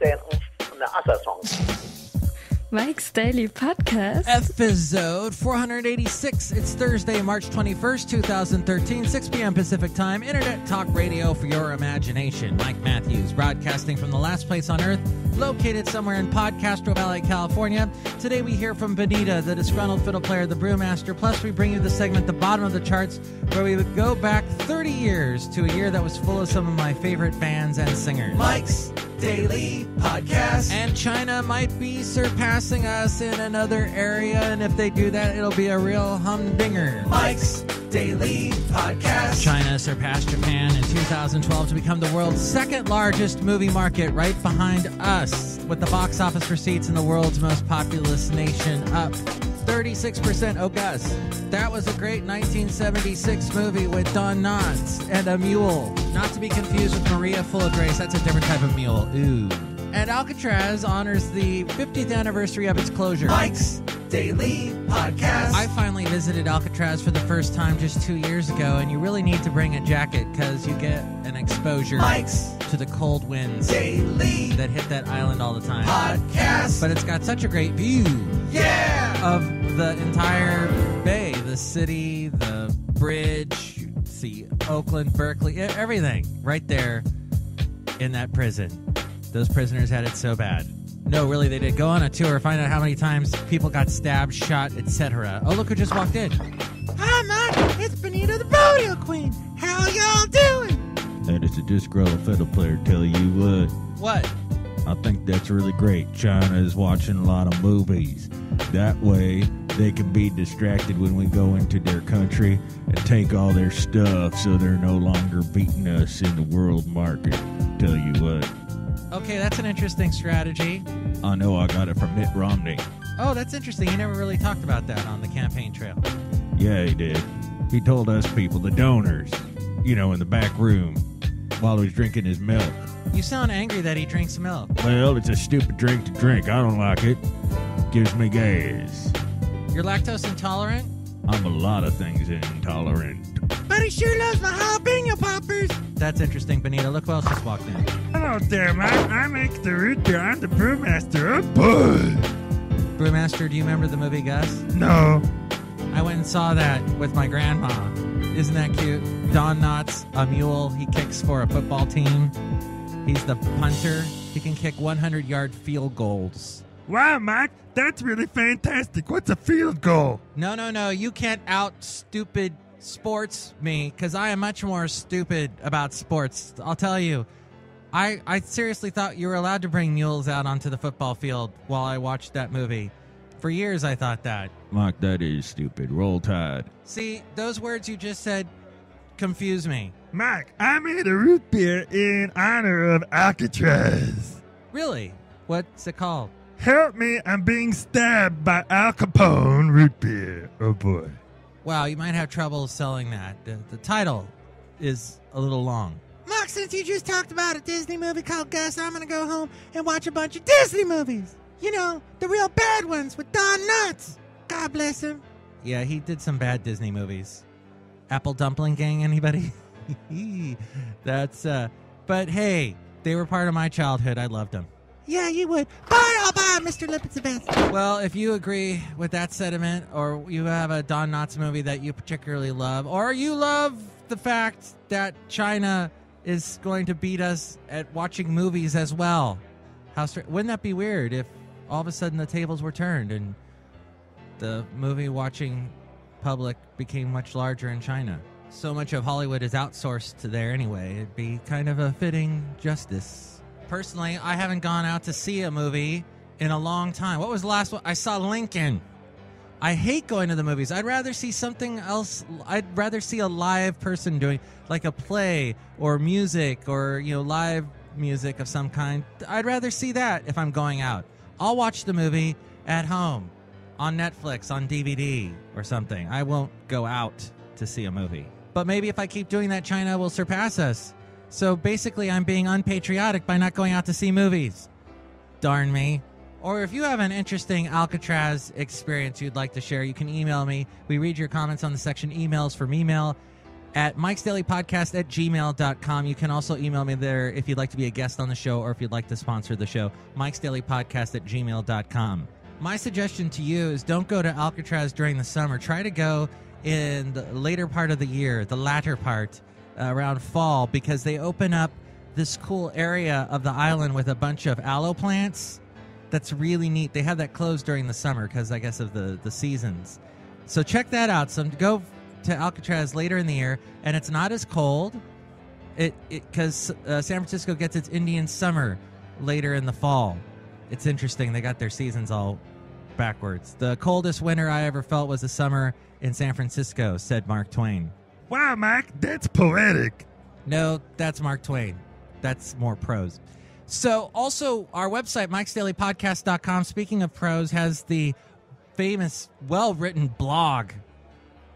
saying from the other songs. Mike's Daily Podcast. Effizode 486. It's Thursday, March 21st, 2013, 6 p.m. Pacific Time. Internet talk radio for your imagination. Mike Matthews, broadcasting from the last place on Earth, located somewhere in Podcastro Valley, California. Today we hear from Benita, the Disgruntled Fiddle Player, the Brewmaster. Plus we bring you the segment, The Bottom of the Charts, where we would go back 30 years to a year that was full of some of my favorite bands and singers. Mike's Daily Podcast. And China might be surpassing us in another area, and if they do that, it'll be a real humdinger. Mike's Daily Podcast. China surpassed Japan in 2012 to become the world's second largest movie market, right behind us, with the box office receipts in the world's most populous nation up 36%. Oh, Gus, that was a great 1976 movie with Don Knotts and a mule. Not to be confused with Maria Full of Grace. That's a different type of mule. Ooh. And Alcatraz honors the 50th anniversary of its closure. Mike's Daily Podcast. I finally visited Alcatraz for the first time just 2 years ago, and you really need to bring a jacket because you get an exposure Mike's to the cold winds Daily that hit that island all the time. Podcast. But it's got such a great view of the entire bay, the city, the bridge, you see Oakland, Berkeley, everything right there in that prison. Those prisoners had it so bad. No, really, they did. Go on a tour, find out how many times people got stabbed, shot, etc. Oh, look who just walked in. Hi, Mike. It's Benita, the rodeo queen. How y'all doing? And it's a disgruntled fiddle player tell you what. What? I think that's really great. China is watching a lot of movies. That way, they can be distracted when we go into their country and take all their stuff so they're no longer beating us in the world market. Tell you what. Okay, that's an interesting strategy. I know, I got it from Mitt Romney. Oh, that's interesting. He never really talked about that on the campaign trail. Yeah, he did. He told us people, the donors, in the back room while he was drinking his milk. You sound angry that he drinks milk. Well, it's a stupid drink to drink. I don't like it. Gives me gas. You're lactose intolerant? I'm a lot of things intolerant. But he sure loves my jalapeno poppers. That's interesting, Benita. Look who else just walked in. Hello there, Mike. I make the root beer. I'm the brewmaster. Oh, boy. Brewmaster, do you remember the movie, Gus? No. I went and saw that with my grandma. Isn't that cute? Don Knotts, a mule. He kicks for a football team. He's the punter. He can kick 100-yard field goals. Wow, Mike. That's really fantastic. What's a field goal? No. You can't out-stupid sports me, because I am much more stupid about sports. I'll tell you. I seriously thought you were allowed to bring mules out onto the football field while I watched that movie. For years, I thought that. Mike, that is stupid. Roll Tide. See, those words you just said confuse me. Mike, I made a root beer in honor of Alcatraz. Really? What's it called? Help me, I'm being stabbed by Al Capone root beer. Oh, boy. Wow, you might have trouble selling that. The title is a little long. Mike, since you just talked about a Disney movie called Gus, I'm going to go home and watch a bunch of Disney movies. The real bad ones with Don Knotts. God bless him. Yeah, he did some bad Disney movies. Apple Dumpling Gang, anybody? That's, but hey, they were part of my childhood. I loved them. Yeah, you would. Bye, I'll buy Mr. Lippett's events. Well, if you agree with that sentiment, or you have a Don Knotts movie that you particularly love, or you love the fact that China is going to beat us at watching movies as well, wouldn't that be weird if all of a sudden the tables were turned and the movie-watching public became much larger in China? So much of Hollywood is outsourced to there anyway. It'd be kind of a fitting justice. Personally, I haven't gone out to see a movie in a long time. What was the last one? I saw Lincoln. I hate going to the movies. I'd rather see something else. I'd rather see a live person doing, like a play or music or, live music of some kind. I'd rather see that if I'm going out. I'll watch the movie at home, on Netflix, on DVD or something. I won't go out to see a movie. But maybe if I keep doing that, China will surpass us. So basically, I'm being unpatriotic by not going out to see movies. Darn me. Or if you have an interesting Alcatraz experience you'd like to share, you can email me. We read your comments on the section emails from email at mikesdailypodcast@gmail.com. You can also email me there if you'd like to be a guest on the show or if you'd like to sponsor the show, mikesdailypodcast@gmail.com. My suggestion to you is don't go to Alcatraz during the summer. Try to go in the later part of the year, the latter part, around fall, because they open up this cool area of the island with a bunch of aloe plants. That's really neat. They have that closed during the summer because, I guess, of the seasons. So check that out. So go to Alcatraz later in the year, and it's not as cold because San Francisco gets its Indian summer later in the fall. It's interesting. They got their seasons all backwards. The coldest winter I ever felt was the summer in San Francisco, said Mark Twain. Wow, Mike, that's poetic. No, that's Mark Twain. That's more prose. So also our website, mikesdailypodcast.com, speaking of prose, has the famous, well-written blog.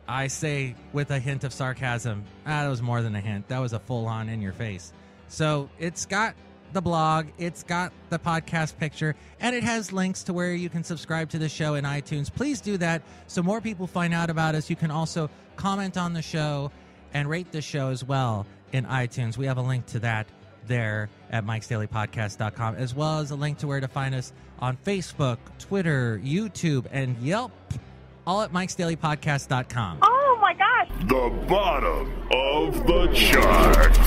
I say with a hint of sarcasm. That was more than a hint. That was a full-on in your face. So it's got the blog, it's got the podcast picture, and it has links to where you can subscribe to the show in iTunes. Please do that so more people find out about us. You can also comment on the show and rate the show as well in iTunes. We have a link to that there at mikesdailypodcast.com, as well as a link to where to find us on Facebook, Twitter, YouTube, and Yelp, all at mikesdailypodcast.com. Oh my gosh! The bottom of the charts.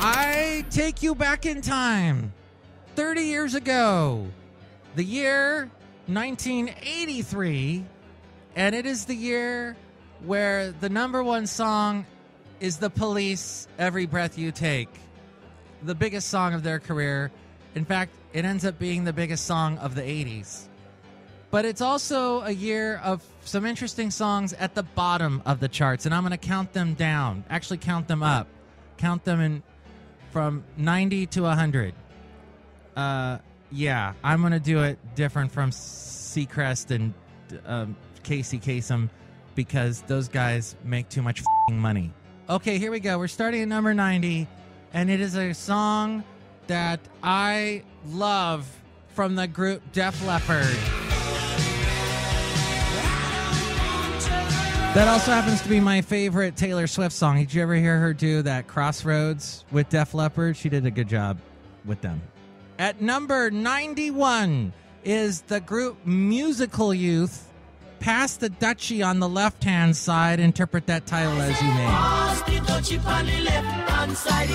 I take you back in time, 30 years ago, the year 1983, and it is the year where the number one song is The Police, Every Breath You Take, the biggest song of their career. In fact, it ends up being the biggest song of the 80s. But it's also a year of some interesting songs at the bottom of the charts, and I'm going to count them down, actually count them up, count them in from 90 to 100. Yeah, I'm going to do it different from Seacrest and Casey Kasem because those guys make too much f***ing money. Okay, here we go. We're starting at number 90, and it is a song that I love from the group Def Leppard. That also happens to be my favorite Taylor Swift song. Did you ever hear her do that Crossroads with Def Leppard? She did a good job with them. At number 91 is the group Musical Youth. Pass the Dutchie on the left-hand side. Interpret that title as you may. Pass the Dutchie on the left-hand side.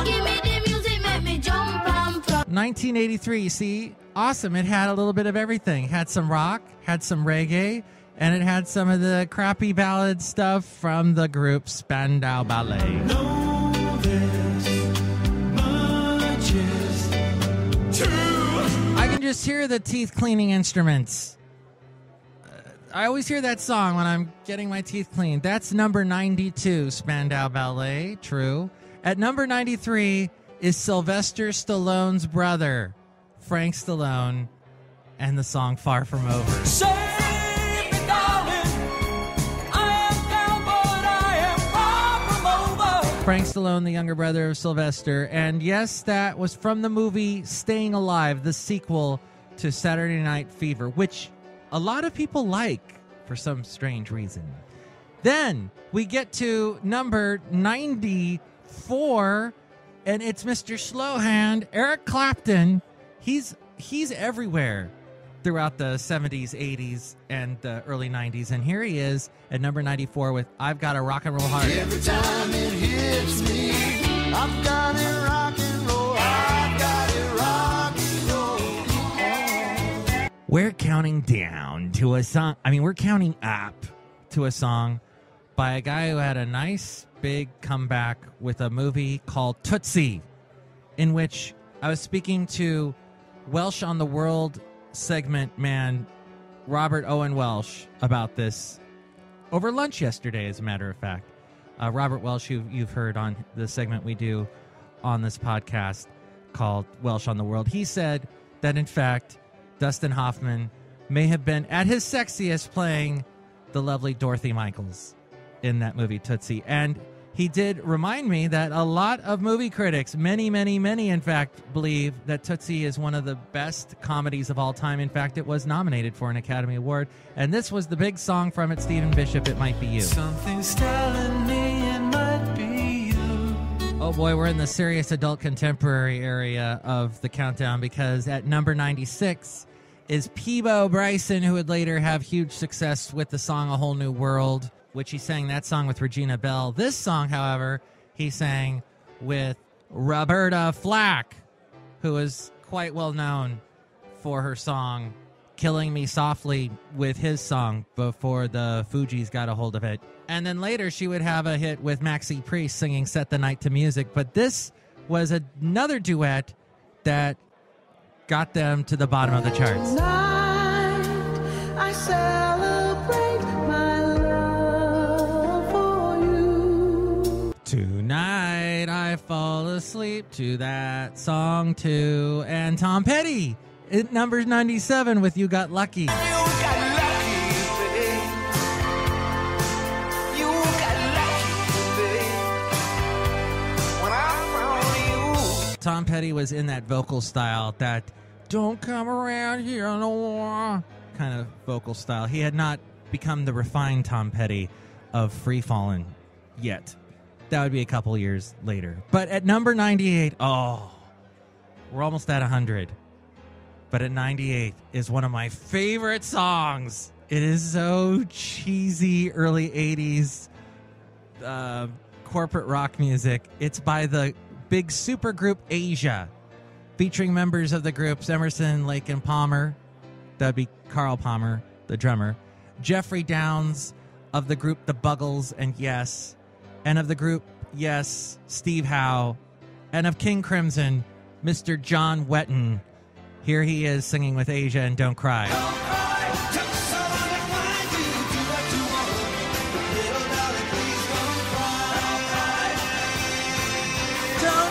Give me the music, make me jump and flop. 1983, see? Awesome. It had a little bit of everything. Had some rock, had some reggae, and it had some of the crappy ballad stuff from the group Spandau Ballet. I can just hear the teeth cleaning instruments. I always hear that song when I'm getting my teeth cleaned. That's number 92, Spandau Ballet. True. At number 93 is Sylvester Stallone's brother, Frank Stallone, and the song Far From Over. Frank Stallone, the younger brother of Sylvester. And yes, that was from the movie Staying Alive, the sequel to Saturday Night Fever, which a lot of people like for some strange reason. Then we get to number 94, and it's Mr. Slowhand, Eric Clapton. He's everywhere throughout the 70s, 80s, and the early 90s. And here he is at number 94 with I've Got a Rock and Roll Heart. Every time it hits me, I've got it rock and roll, I've got it rock and roll. We're counting down to a song. I mean, we're counting up to a song by a guy who had a nice big comeback with a movie called Tootsie, in which I was speaking to Welsh on the World segment man Robert Owen Welsh about this over lunch yesterday, as a matter of fact. Robert Welsh, you've heard on the segment we do on this podcast called Welsh on the World. He said that, in fact, Dustin Hoffman may have been at his sexiest playing the lovely Dorothy Michaels in that movie Tootsie. And he did remind me that a lot of movie critics, many, in fact, believe that Tootsie is one of the best comedies of all time. In fact, it was nominated for an Academy Award. And this was the big song from it, Stephen Bishop, It Might Be You. Something's telling me Oh boy, we're in the serious adult contemporary area of the countdown because at number 96 is Peebo Bryson, who would later have huge success with the song A Whole New World, which he sang that song with Regina Bell. This song, however, he sang with Roberta Flack, who is quite well known for her song Killing Me Softly with his song before the Fugees got a hold of it. And then later she would have a hit with Maxi Priest singing Set the Night to Music. But this was another duet that got them to the bottom of the charts. Tonight, I celebrate my love for you. Tonight I fall asleep to that song too. And Tom Petty at number 97 with You Got Lucky. Tom Petty was in that vocal style, that don't come around here no more kind of vocal style. He had not become the refined Tom Petty of Free Fallin' yet. That would be a couple years later. But at number 98, oh, we're almost at 100. But at 98 is one of my favorite songs. It is so cheesy, early 80s corporate rock music. It's by the big supergroup Asia, featuring members of the groups Emerson, Lake, and Palmer. That'd be Carl Palmer, the drummer. Jeffrey Downs of the group The Buggles and Yes. And of the group Yes, Steve Howe. And of King Crimson, Mr. John Wetton. Here he is singing with Asia and Don't Cry. Don't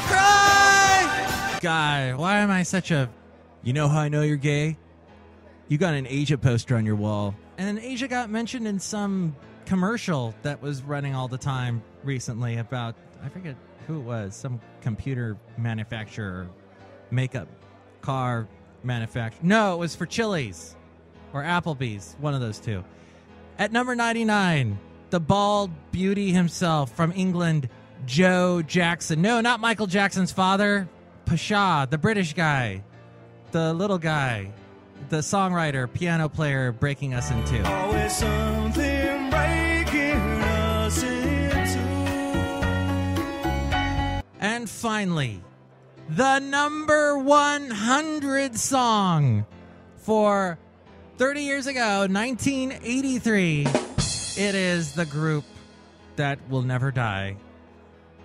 cry! Guy, why am I such a... You know how I know you're gay? You got an Asia poster on your wall. And then Asia got mentioned in some commercial that was running all the time recently about, I forget who it was, some computer manufacturer, makeup, car manufacturer. No, it was for Chili's or Applebee's, one of those two. At number 99, the bald beauty himself from England, Joe Jackson. No, not Michael Jackson's father. Pasha, the British guy, the little guy, the songwriter, piano player, breaking us in two. Always something breaking us in two. And finally, the number 100 song for 30 years ago, 1983. It is the group that will never die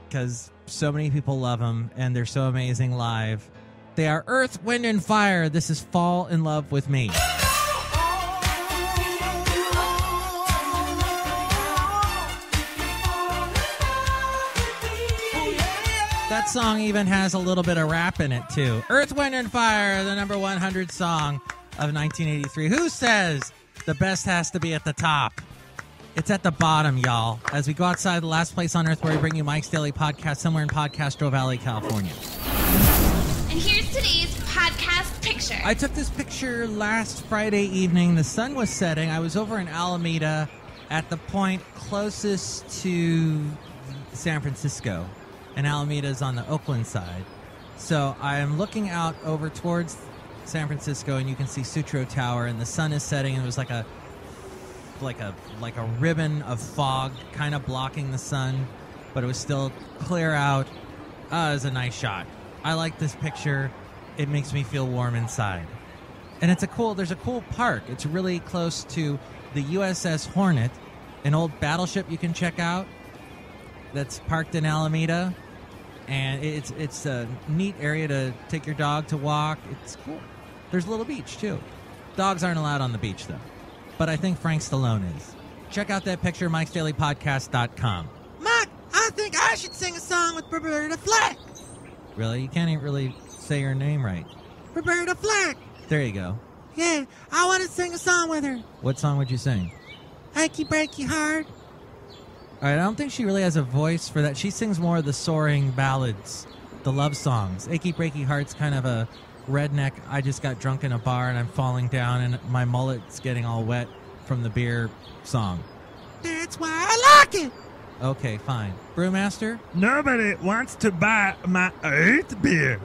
because so many people love them and they're so amazing live. They are Earth, Wind, and Fire. This is Fall in Love with Me. That song even has a little bit of rap in it, too. Earth, Wind, and Fire, the number 100 song of 1983. Who says the best has to be at the top? It's at the bottom, y'all. As we go outside the last place on Earth where we bring you Mike's Daily Podcast, somewhere in Podcastro Valley, California. And here's today's podcast picture. I took this picture last Friday evening. The sun was setting. I was over in Alameda at the point closest to San Francisco. And Alameda is on the Oakland side. So I am looking out over towards San Francisco, and you can see Sutro Tower, and the sun is setting, and it was like a ribbon of fog kind of blocking the sun, but it was still clear out. It was a nice shot. I like this picture. It makes me feel warm inside. And there's a cool park. It's really close to the USS Hornet, an old battleship you can check out that's parked in Alameda. And it's a neat area to take your dog to walk. It's cool. There's a little beach, too. Dogs aren't allowed on the beach, though. But I think Frank Stallone is. Check out that picture, mikesdailypodcast.com. Mike, I think I should sing a song with Roberta Flack. Really? You can't even really say your name right. Roberta Flack. There you go. Yeah, I want to sing a song with her. What song would you sing? Achy Breaky Heart. All right, I don't think she really has a voice for that. She sings more of the soaring ballads, the love songs. Achy Breaky Heart's kind of a redneck, I just got drunk in a bar and I'm falling down and my mullet's getting all wet from the beer song. That's why I like it. Okay, fine. Brewmaster? Nobody wants to buy my 8 beer.